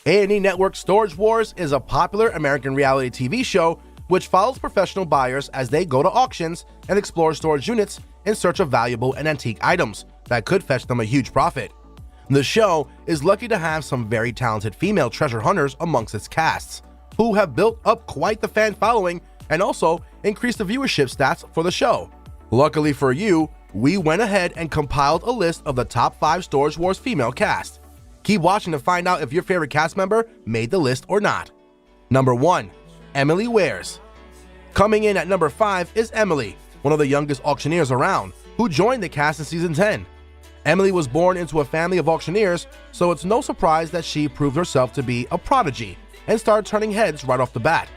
A&E Network's Storage Wars is a popular American reality TV show which follows professional buyers as they go to auctions and explore storage units in search of valuable and antique items that could fetch them a huge profit. The show is lucky to have some very talented female treasure hunters amongst its casts, who have built up quite the fan following and also increased the viewership stats for the show. Luckily for you, we went ahead and compiled a list of the top 5 Storage Wars female cast. Keep watching to find out if your favorite cast member made the list or not. Number 1. Emily Wares. Coming in at number 5 is Emily, one of the youngest auctioneers around, who joined the cast in season 10. Emily was born into a family of auctioneers, so it's no surprise that she proved herself to be a prodigy and started turning heads right off the bat.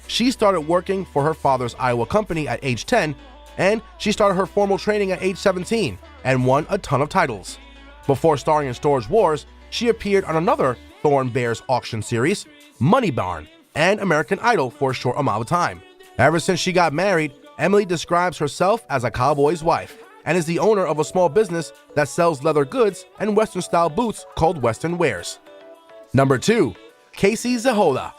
She started working for her father's Iowa company at age 10, and she started her formal training at age 17 and won a ton of titles. Before starring in Storage Wars, she appeared on another Thorn Bears auction series, Money Barn, and American Idol for a short amount of time. Ever since she got married, Emily describes herself as a cowboy's wife and is the owner of a small business that sells leather goods and Western-style boots called Western Wares. Number 2. Casey Zahoda.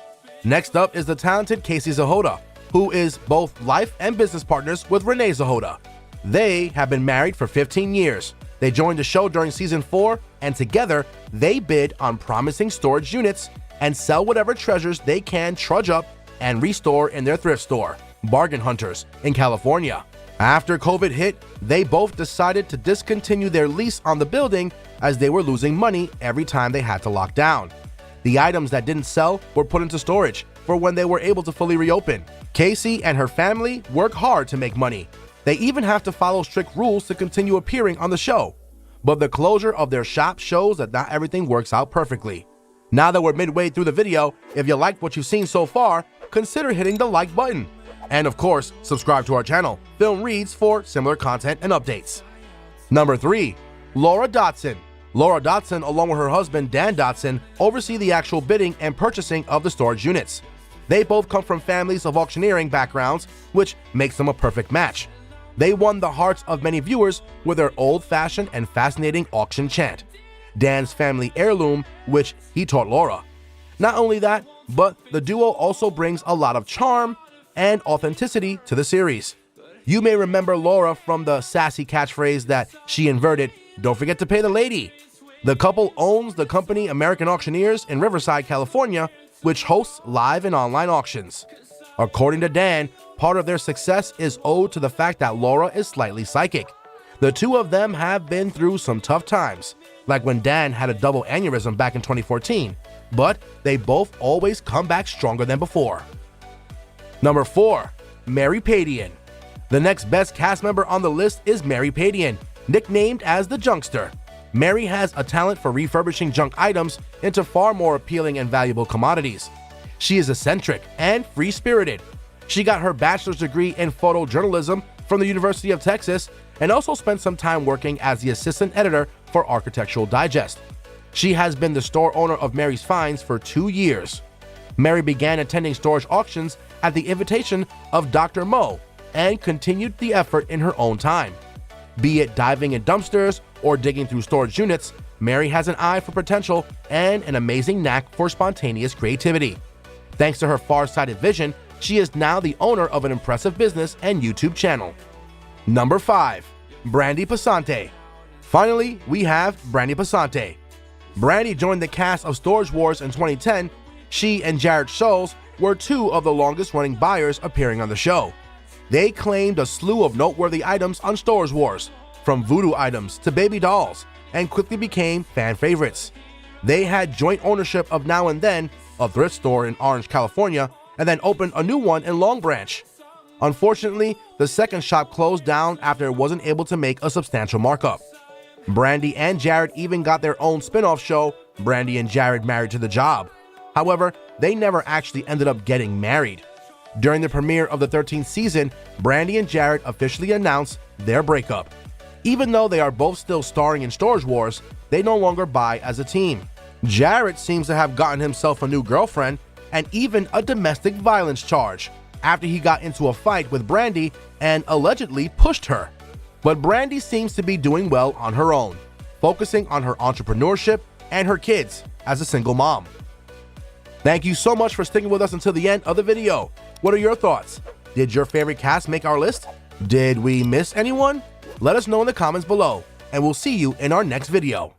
Next up is the talented Casey Zahoda, who is both life and business partners with Renee Zahoda. They have been married for 15 years. They joined the show during season 4, and together they bid on promising storage units and sell whatever treasures they can trudge up and restore in their thrift store, Bargain Hunters, in California. After COVID hit, they both decided to discontinue their lease on the building as they were losing money every time they had to lock down. The items that didn't sell were put into storage for when they were able to fully reopen. Casey and her family work hard to make money. They even have to follow strict rules to continue appearing on the show. But the closure of their shop shows that not everything works out perfectly. Now that we're midway through the video, if you liked what you've seen so far, consider hitting the like button. And of course, subscribe to our channel, Film Reads, for similar content and updates. Number 3. Laura Dotson. Laura Dotson, along with her husband Dan Dotson, oversee the actual bidding and purchasing of the storage units. They both come from families of auctioneering backgrounds, which makes them a perfect match. They won the hearts of many viewers with their old-fashioned and fascinating auction chant, Dan's family heirloom, which he taught Laura. Not only that, but the duo also brings a lot of charm and authenticity to the series. You may remember Laura from the sassy catchphrase that she inverted, "Don't forget to pay the lady." The couple owns the company American Auctioneers in Riverside, California, which hosts live and online auctions. According to Dan, part of their success is owed to the fact that Laura is slightly psychic. The two of them have been through some tough times, like when Dan had a double aneurysm back in 2014, but they both always come back stronger than before. Number 4. Mary Padian. The next best cast member on the list is Mary Padian, nicknamed as the Junkster. Mary has a talent for refurbishing junk items into far more appealing and valuable commodities. She is eccentric and free-spirited. She got her bachelor's degree in photojournalism from the University of Texas and also spent some time working as the assistant editor for Architectural Digest. She has been the store owner of Mary's Finds for 2 years. Mary began attending storage auctions at the invitation of Dr. Mo and continued the effort in her own time. Be it diving in dumpsters or digging through storage units, Mary has an eye for potential and an amazing knack for spontaneous creativity. Thanks to her far-sighted vision, she is now the owner of an impressive business and YouTube channel. Number 5. Brandy Passante. Finally, we have Brandy Passante. Brandy joined the cast of Storage Wars in 2010. She and Jared Scholes were 2 of the longest-running buyers appearing on the show. They claimed a slew of noteworthy items on Storage Wars, from voodoo items to baby dolls, and quickly became fan favorites. They had joint ownership of Now and Then, a thrift store in Orange, California, and then opened a new one in Long Branch. Unfortunately, the second shop closed down after it wasn't able to make a substantial markup. Brandy and Jared even got their own spin-off show, Brandy and Jared Married to the Job. However, they never actually ended up getting married. During the premiere of the 13th season, Brandy and Jared officially announced their breakup. Even though they are both still starring in Storage Wars, they no longer buy as a team. Jared seems to have gotten himself a new girlfriend and even a domestic violence charge after he got into a fight with Brandy and allegedly pushed her. But Brandy seems to be doing well on her own, focusing on her entrepreneurship and her kids as a single mom. Thank you so much for sticking with us until the end of the video. What are your thoughts? Did your favorite cast make our list? Did we miss anyone? Let us know in the comments below, and we'll see you in our next video.